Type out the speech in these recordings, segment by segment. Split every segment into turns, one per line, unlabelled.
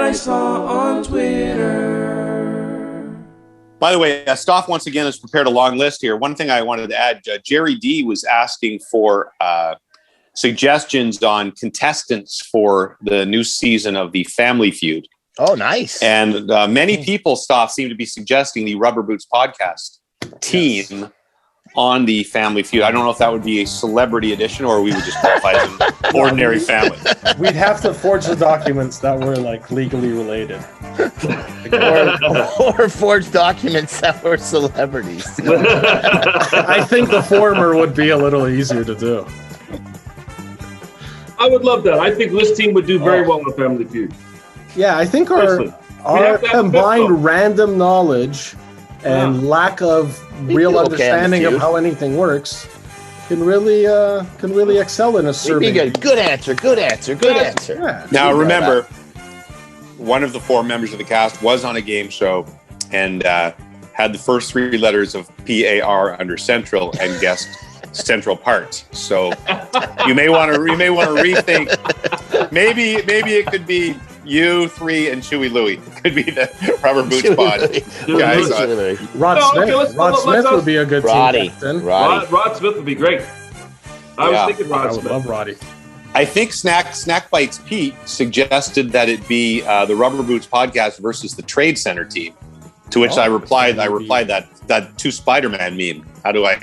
I saw on Twitter.
By the way, Stoff once again has prepared a long list here. One thing I wanted to add, Jerry D was asking for suggestions on contestants for the new season of the Family Feud.
Oh, nice.
And many people, Stoff, seem to be suggesting the Rubber Boots podcast team on the Family Feud. I don't know if that would be a celebrity edition or we would just qualify as an ordinary family.
We'd have to forge the documents that were like legally related.
or forge documents that were celebrities.
I think the former would be a little easier to do.
I would love that. I think this team would do very well in Family Feud.
Yeah, I think our combined random knowledge and lack of real understanding of how anything works can really excel in a survey.
Good answer.
Yeah.
Now remember, one of the 4 members of the cast was on a game show and had the first 3 letters of PAR under Central and guessed Central Parts. So you may want to rethink. Maybe it could be you 3 and Chewy Louie could be the Rubber Boots pod guys.
Rod Smith would be a good team captain.
Rod Smith would be great. I was thinking Rod Smith.
I would love Roddy.
I think Snack Bites Pete suggested that it be the Rubber Boots podcast versus the Trade Center team. To which I replied that 2 Spider-Man meme. How do I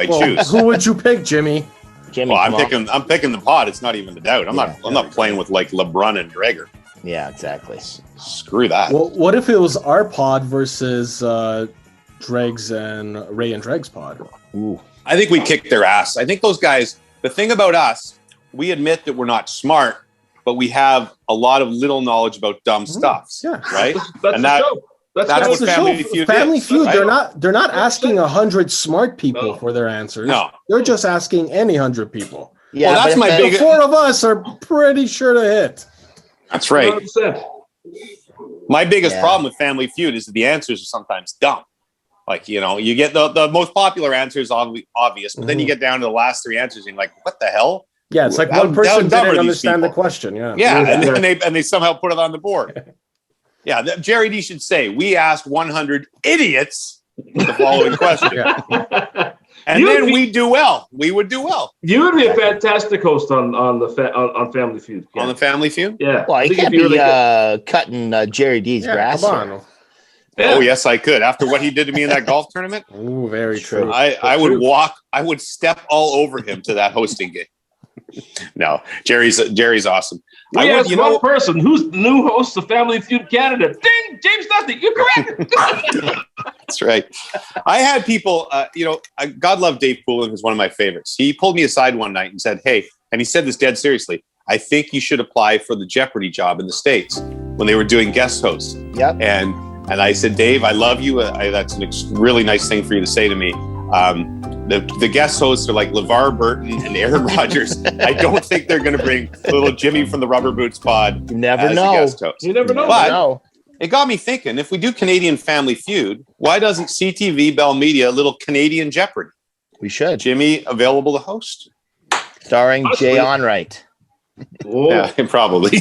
choose?
Who would you pick, Jimmy?
Well, I'm picking the pod. It's not even a doubt. I'm not playing with like LeBron and Gregor.
Yeah, exactly.
Screw that.
Well, what if it was our pod versus Dregs and Ray and Dregs pod?
Ooh.
I think we kicked their ass. I think those guys. The thing about us, we admit that we're not smart, but we have a lot of little knowledge about dumb stuff.
Yeah,
right.
That's the show. That's
what
the
Family
show.
Feud
Family
is,
Feud.
right?
They're not asking 100 smart people for their answers.
No,
they're just asking any 100 people.
Yeah,
well, that's my
The 4 of us are pretty sure to hit.
That's right.
100%.
My biggest problem with Family Feud is that the answers are sometimes dumb. Like, you get the most popular answers obvious, but then you get down to the last 3 answers and you're like, what the hell?
Yeah, it's like one person didn't understand the question. Yeah,
and they somehow put it on the board. Yeah, Jerry D should say, we asked 100 idiots the following question. And then we do well. We would do well.
You would be a fantastic host on Family Feud.
On the Family Feud?
Yeah.
Well, you can't be cutting Jerry D's grass.
Come on.
Yeah.
Oh, yes, I could. After what he did to me in that golf tournament.
Ooh, very true.
I would step all over him to that hosting gig. No, Jerry's awesome.
We asked one person, who's the new host of Family Feud Canada? Ding! James Dusty, you're correct.
That's right. I had people, God love Dave Poulin, who's one of my favorites. He pulled me aside one night and said, hey, and he said this dead seriously, I think you should apply for the Jeopardy job in the States when they were doing guest hosts.
Yep.
And I said, Dave, I love you. That's a really nice thing for you to say to me. The guest hosts are like LeVar Burton and Aaron Rodgers. I don't think they're going to bring little Jimmy from the Rubber Boots pod
You never
as
know.
a guest host.
You never know.
But it got me thinking, if we do Canadian Family Feud, why doesn't CTV Bell Media a little Canadian Jeopardy?
We should.
Jimmy available to host?
Starring Jay Onright.
Oh.
Yeah, probably.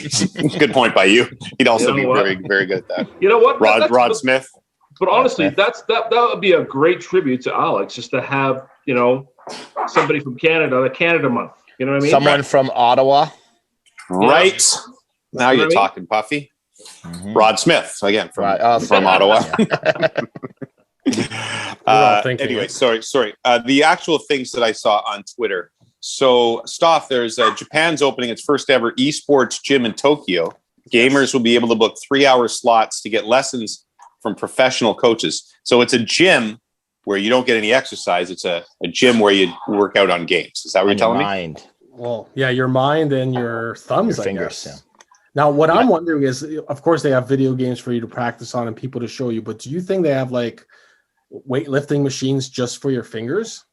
Good point by you. He'd also be very, very good at that.
You know what?
Rod Smith.
But honestly, that would be a great tribute to Alex, just to have, somebody from Canada, the Canada month. You know what I mean?
Someone from Ottawa.
Right. Now you're talking, Puffy. Mm-hmm. Rod Smith, again, from Ottawa. Anyway, sorry. The actual things that I saw on Twitter. So, Stoff, there's Japan's opening its first ever esports gym in Tokyo. Gamers will be able to book 3-hour slots to get lessons from professional coaches. So it's a gym where you don't get any exercise. It's a gym where you work out on games. Is that what you're telling me?
Well, yeah, your mind and your thumbs,
your fingers,
I guess. Yeah. Now, what I'm wondering is, of course, they have video games for you to practice on and people to show you, but do you think they have like weightlifting machines just for your fingers?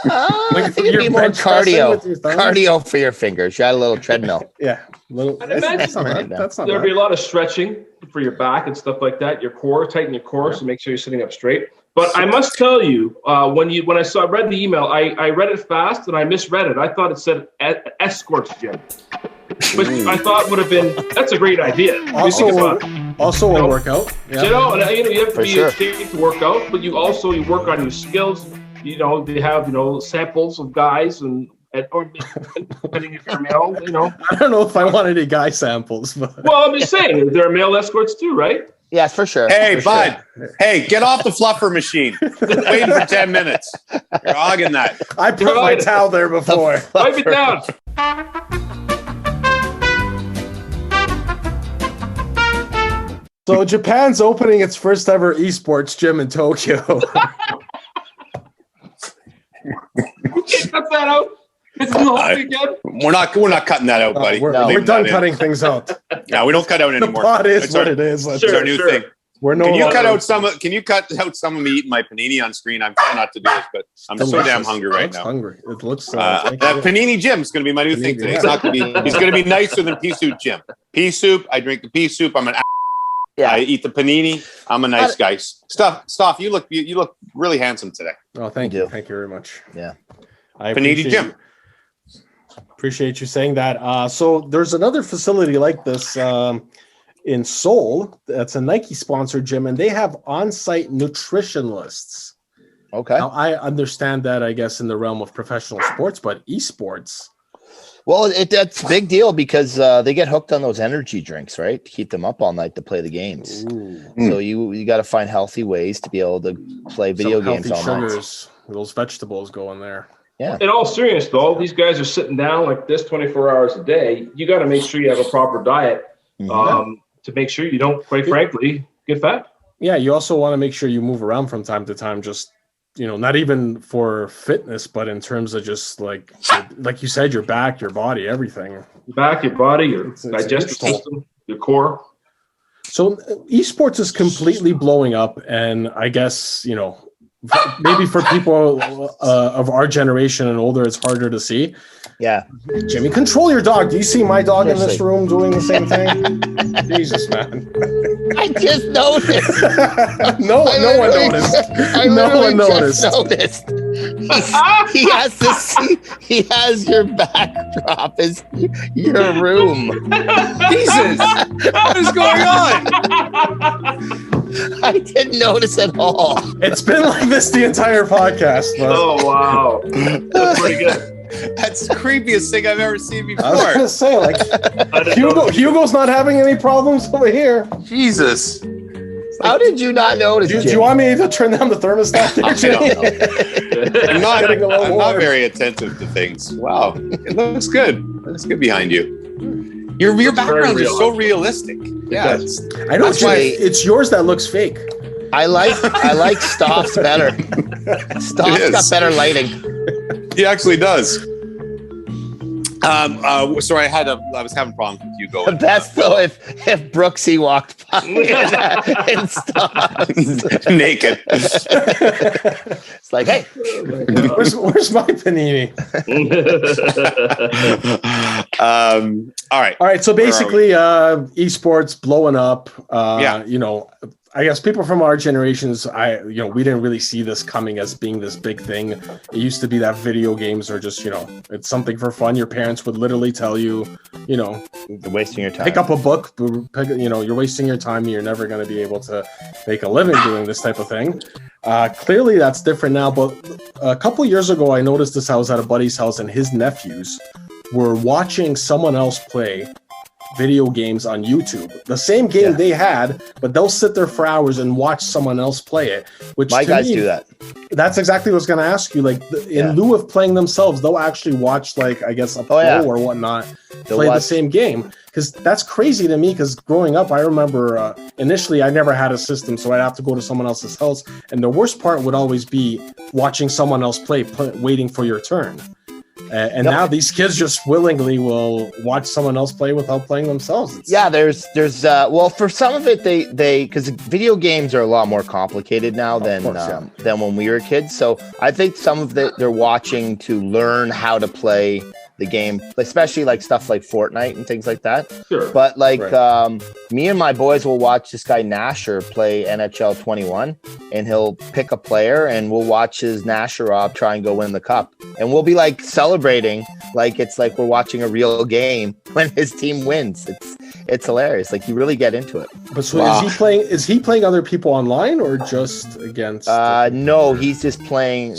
I think it'd be more cardio for your fingers. You had a little treadmill.
Yeah.
That's not there'd be a lot of stretching for your back and stuff like that. Your core, tighten your core, so make sure you're sitting up straight. But I must tell you, when I read the email, I read it fast and I misread it. I thought it said Escorts Gym. which I thought would have been, that's a great idea.
Also a workout. Yeah.
You have to be in shape to work out, but you work on your skills. They have, samples of guys or depending if you're male,
I don't know if I want any guy samples, but.
Well, I'm just saying, there are male escorts too, right?
Yes, for sure.
Hey, bud. Sure. Hey, get off the fluffer machine. Waiting for 10 minutes. You're hogging that.
I put my towel there before.
Wipe it down.
So Japan's opening its first ever esports gym in Tokyo.
You can't cut that out.
We're not cutting that out, buddy.
We're done cutting things out.
No, we don't cut out anymore.
The pot is what it is.
It's our new thing. Can you cut out some of me eating my panini on screen? I'm trying not to do this, but I'm so damn hungry right now.
Hungry. It looks.
That panini Jim is going to be my new thing today. It's not going to be. He's going to be nicer than pea soup Jim. Pea soup. I drink the pea soup. I'm an. Yeah. I eat the panini. I'm a nice guy. Stoff. You look really handsome today.
Oh, thank you. Thank you very much.
Yeah.
Panini Jim.
Appreciate you saying that. So there's another facility like this in Seoul. That's a Nike sponsored gym, and they have on-site nutritionalists.
Okay.
Now, I understand that, I guess, in the realm of professional sports, but esports.
Well, that's a big deal because they get hooked on those energy drinks, right? To keep them up all night to play the games. So you got to find healthy ways to be able to play video games all
night. Those vegetables go in there.
Yeah.
In all seriousness, though, these guys are sitting down like this 24 hours a day. You got to make sure you have a proper diet to make sure you don't, quite frankly, get fat.
Yeah, you also want to make sure you move around from time to time, just, not even for fitness, but in terms of just like you said, your back, your body, everything.
Your back, your body, your digestive system, your core.
So esports is completely blowing up, and I guess, maybe for people of our generation and older, it's harder to see.
Yeah.
Jimmy, control your dog. Do you see my dog in this room doing the same thing? Jesus, man.
I just noticed.
No one noticed. No one noticed.
He has to see. He has your backdrop as your room.
Jesus, what is going on?
I didn't notice at all.
It's been like this the entire podcast. But...
Oh wow, that's pretty good.
That's the creepiest thing I've ever seen before.
I was gonna say, like, Hugo's not having any problems over here.
Jesus.
How did you not notice?
Do you want me to turn down the thermostat?
I'm not very attentive to things. Wow, it looks good. It looks good behind you. Your background is so realistic. Yeah,
I know. It's yours that looks fake.
I like Stoff's better. Stoff's got better lighting.
He actually does. So I was having problems with you going.
The best though if Brooksy walked by and stopped
naked.
It's like, hey,
where's my panini?
All right.
So basically, esports blowing up. I guess people from our generations, we didn't really see this coming as being this big thing. It used to be that video games are just, it's something for fun. Your parents would literally tell you,
you're wasting your time.
Pick up a book, you're wasting your time. You're never going to be able to make a living doing this type of thing. Clearly that's different now. But a couple years ago, I noticed this. I was at a buddy's house and his nephews were watching someone else play video games on YouTube. The same game they had, but they'll sit there for hours and watch someone else play it. Which
my guys do that.
That's exactly what I was going to ask you. Like in lieu of playing themselves, they'll actually watch a pro or whatnot play the same game. Because that's crazy to me. Because growing up, I remember initially I never had a system, so I'd have to go to someone else's house, and the worst part would always be watching someone else play waiting for your turn. And now these kids just willingly will watch someone else play without playing themselves.
There's for some of it they because video games are a lot more complicated now than when we were kids. So I think some of it they're watching to learn how to play the game, especially like stuff like Fortnite and things like that.
Sure.
But like me and my boys will watch this guy Nasher play NHL 21, and he'll pick a player, and we'll watch his Nasher Rob try and go win the cup, and we'll be like celebrating like it's like we're watching a real game when his team wins. It's hilarious. Like you really get into it.
But so is he playing other people online or just against?
No, he's just playing.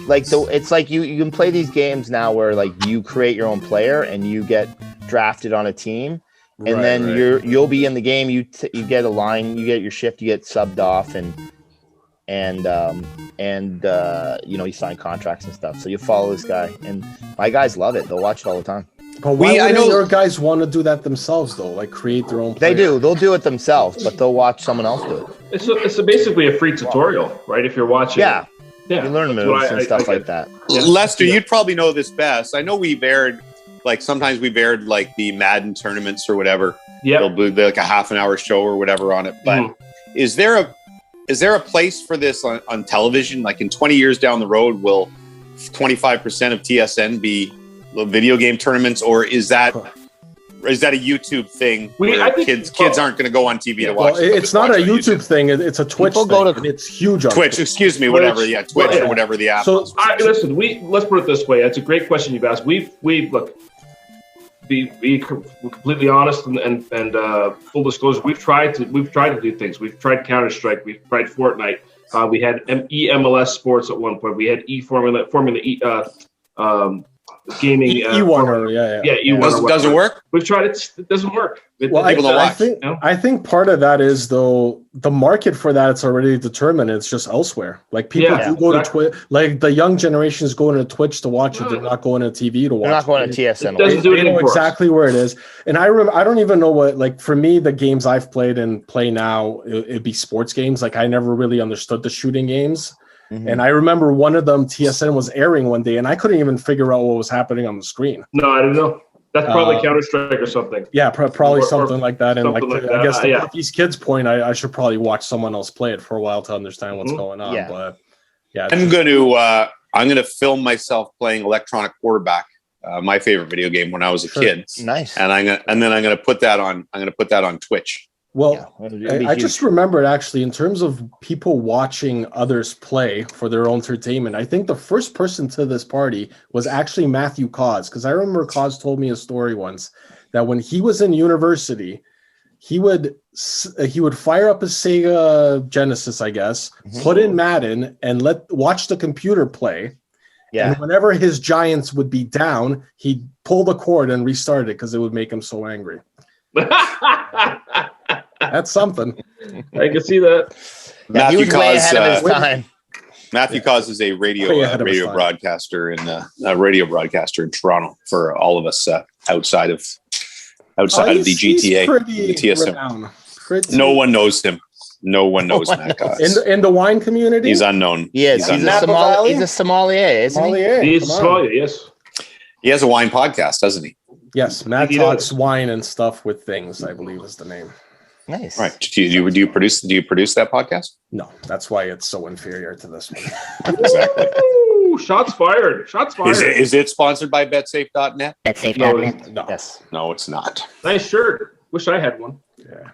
Like it's like you can play these games now where like you create your own player and you get drafted on a team, and then you'll be in the game. You get a line, you get your shift, you get subbed off, and you know, you sign contracts and stuff. So you follow this guy, and my guys love it. They'll watch it all the time.
But why wouldn't your guys want to do that themselves though? Like create their own player?
They do. They'll do it themselves, but they'll watch someone else do it.
It's basically a free tutorial, right? If you're watching.
Yeah. You learn moves and stuff like that.
Yeah. Lester, you'd probably know this best. I know we've aired, like sometimes we've aired like the Madden tournaments or whatever. Yeah, they'll do like a half an hour show or whatever on it. But is there a place for this on television? Like in 20 years down the road, will 25% of TSN be video game tournaments, or is that a YouTube thing where kids aren't going to go on TV to watch?
Well, it's not a YouTube thing. It's a Twitch thing. And it's huge on
Twitch. Excuse me, whatever. Yeah, Twitch or whatever the app.
So listen, let's put it this way. That's a great question you've asked. We've look. Be completely honest and full disclosure. We've tried to do things. We've tried Counter-Strike. We've tried Fortnite. We had EMLS Sports at one point. We had Formula E. Gaming
E1
E1 doesn't work.
We've tried it. It doesn't work.
I think part of that is though the market for that it's already determined. It's just elsewhere. Like people do go to Twitch. Like the young generation is going to Twitch to watch it. They're not going to TV to watch.
They're not going to TSN.
They know exactly where it is. And I don't even know what, like for me, the games I've played and play now, it'd be sports games. Like I never really understood the shooting games. And I remember one of them, TSN was airing one day, and I couldn't even figure out what was happening on the screen.
No, I didn't know. That's probably Counter-Strike or something.
Yeah, probably something like that. And I guess to these kids' point, I should probably watch someone else play it for a while to understand what's going on.
Yeah.
But yeah,
I'm going to film myself playing electronic quarterback, my favorite video game when I was a kid.
Nice.
And I'm going to put that on Twitch.
Well, I just remembered actually in terms of people watching others play for their own entertainment, I think the first person to this party was actually Matthew Cause, because I remember Cause told me a story once that when he was in university, he would fire up a Sega Genesis, I guess, put in Madden and watch the computer play. Yeah. And whenever his Giants would be down, he'd pull the cord and restart it because it would make him so angry. That's something.
I can see that.
He was way ahead of his time.
Matthew Cause is a radio broadcaster in Toronto for all of us outside of the GTA, the TSM. No one knows him. No one knows Matt Cause.
In the wine community,
he's unknown.
Yes, he's a sommelier, isn't he?
He's a sommelier. Yes.
He has a wine podcast, doesn't he?
Yes, Matt talks wine and stuff with things, I believe is the name.
Nice.
Right. Do you produce that podcast?
No, that's why it's so inferior to this one.
Exactly.
Ooh, shots fired.
Is it sponsored by betsafe.net?
Betsafe.net.
No.
Yes.
No, it's not.
Nice shirt. Wish I had one.
Yeah.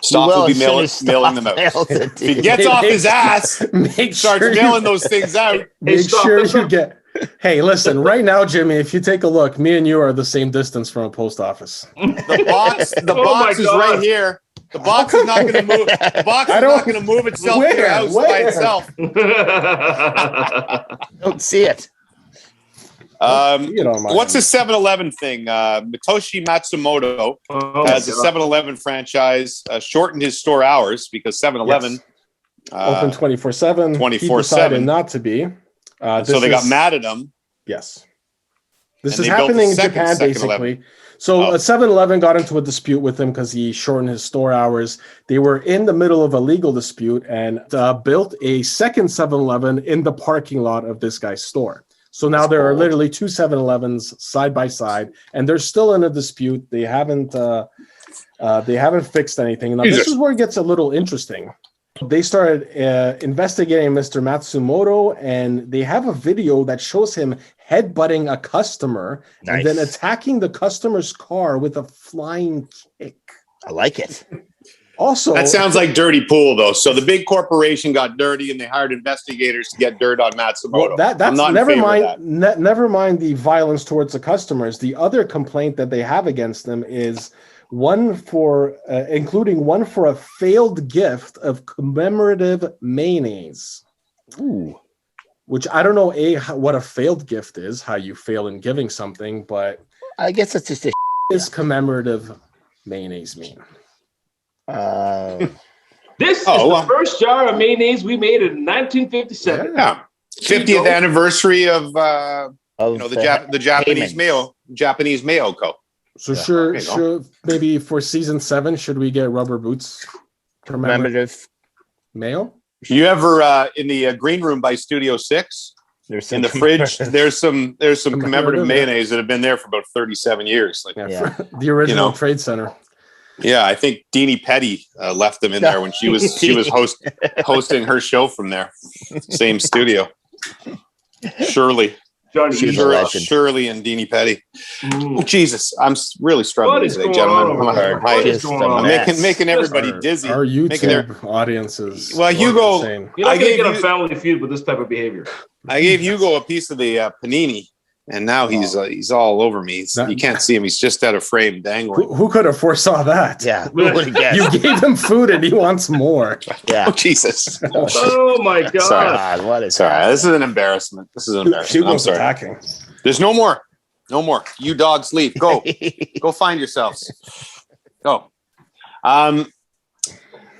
Stop will be mailing them out. If he gets off his ass, starts mailing those things out.
Make sure you get. Hey, listen, right now, Jimmy, if you take a look, me and you are the same distance from a post office.
The box is right here. The box is not going to move. The box is not going to move itself to the house by itself.
Don't see it.
What's the 7-Eleven thing? Mitoshi Matsumoto has a 7-Eleven franchise, shortened his store hours because 7-Eleven
open 24/7.
24/7.
He decided not to be.
So they got mad at him.
Yes. This is happening in Japan, basically. So 7-Eleven got into a dispute with him because he shortened his store hours. They were in the middle of a legal dispute and built a second 7-Eleven in the parking lot of this guy's store. So now there are literally two 7-Elevens side by side, and they're still in a dispute. They haven't fixed anything. Now, this is where it gets a little interesting. They started investigating Mr. Matsumoto, and they have a video that shows him headbutting a customer and then attacking the customer's car with a flying kick.
I like it.
Also,
that sounds like dirty pool, though. So the big corporation got dirty, and they hired investigators to get dirt on Matsumoto.
That's never mind. Never mind the violence towards the customers. The other complaint that they have against them is including one for a failed gift of commemorative mayonnaise.
Ooh.
Which I don't know what a failed gift is, how you fail in giving something, but
I guess it's just
is commemorative mayonnaise mean?
This is the first jar of mayonnaise we made in 1957.
Yeah, 50th anniversary of the Japanese mayo co.
So sure, maybe for season 7, should we get rubber boots?
Commemorative
mayo.
You ever in the green room by Studio 6? In the fridge, there's some commemorative mayonnaise that have been there for about 37 years.
The original Trade Center.
Yeah, I think Deanie Petty left them in there when she was hosting her show from there. Same studio. Shirley and Deanie Petty. Oh, Jesus, I'm really struggling today, gentlemen. I'm making everybody dizzy.
Our YouTube audiences.
Well, Hugo,
you're not going to get a family feud with this type of behavior.
I gave Hugo a piece of the panini. And now he's all over me. You can't see him. He's just out of frame dangling.
Who could have foresaw that?
Yeah.
You gave him food and he wants more.
Yeah.
Oh, Jesus.
Oh, my God.
Sorry.
What is
This is an embarrassment. I'm sorry.
Attacking.
There's no more. No more. You dogs leave. Go. Go find yourselves. Go.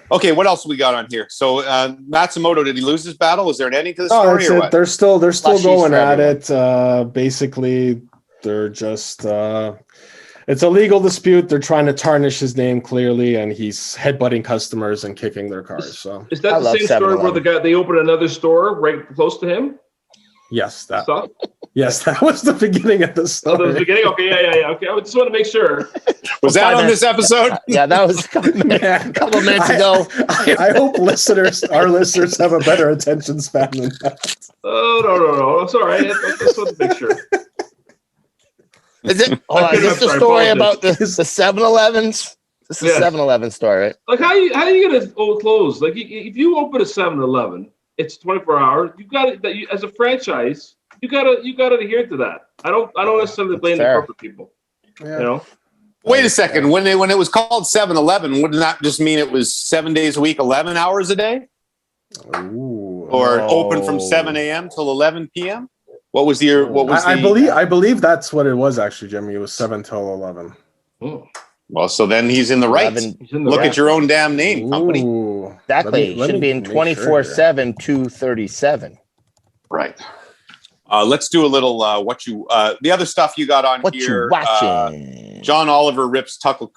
Okay, what else we got on here? So Matsumoto, did he lose his battle? Is there an ending to the story? Or what?
They're still going at it. Basically, they're just it's a legal dispute. They're trying to tarnish his name clearly, and he's headbutting customers and kicking their cars. So
is that the same story where they opened another store right close to him?
Yes, that was the beginning of the story.
Oh, that was the beginning? Okay, yeah. Okay, I just want to make sure.
Was that on this episode?
Yeah, that was a couple minutes ago.
I hope our listeners have a better attention span than that.
Oh, no. It's all right. I just want to make sure.
Is this the story about the 7-Elevens? This is a 7-Eleven story, right?
Like, how you going to close? Like, if you open a 7-Eleven, it's 24 hours. You got it as a franchise. You got to adhere to that. I don't necessarily blame the corporate people.
Yeah.
You know.
Wait a second. When it was called 7-Eleven, wouldn't that just mean it was 7 days a week, 11 hours a day?
Ooh,
or open from 7 a.m. till 11 p.m.?
I believe that's what it was actually, Jimmy. It was 7 till 11.
Oh. Well, so then he's in the right. Look at your own damn name, company.
Exactly. It should be in 24/7, 237.
Right. Let's do a little the other stuff you got on here.
What you watching?
John Oliver rips Tucker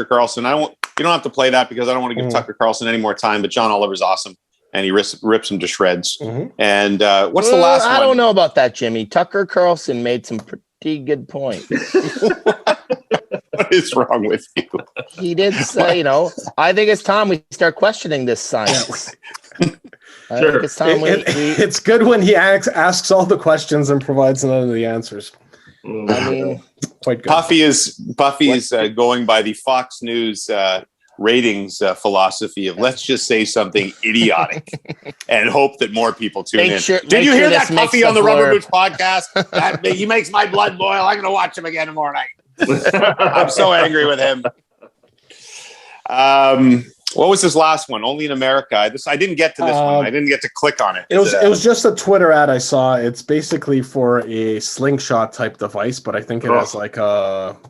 Carlson. You don't have to play that because I don't want to give Tucker Carlson any more time. But John Oliver's awesome, and he rips him to shreds.
Mm-hmm.
And what's the last one?
I don't know about that, Jimmy. Tucker Carlson made some pretty good points.
What is wrong with you?
He did say, I think it's time we start questioning this science.
Sure.
It's good when he asks all the questions and provides none of the answers.
I mean,
quite good.
Buffy is going by the Fox News ratings philosophy of let's just say something idiotic and hope that more people tune in. Did you hear that Puffy on the Rubber Boots podcast? He makes my blood boil. I'm going to watch him again tomorrow night. I'm so angry with him. What was his last one? Only in America. I didn't get to this one. I didn't get to click on it.
It was just a Twitter ad I saw. It's basically for a slingshot type device, but I think it has like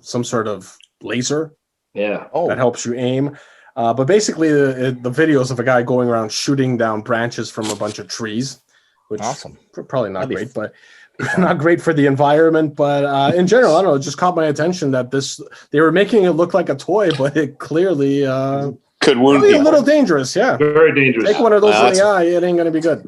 some sort of laser.
Yeah.
That helps you aim. But basically, the videos of a guy going around shooting down branches from a bunch of trees, which
awesome.
Probably not great, but not great for the environment. But in general, I don't know. It just caught my attention that they were making it look like a toy, but it clearly
could wound
people. A little dangerous. Yeah,
very dangerous.
Take one of those in the eye, it ain't going to be good.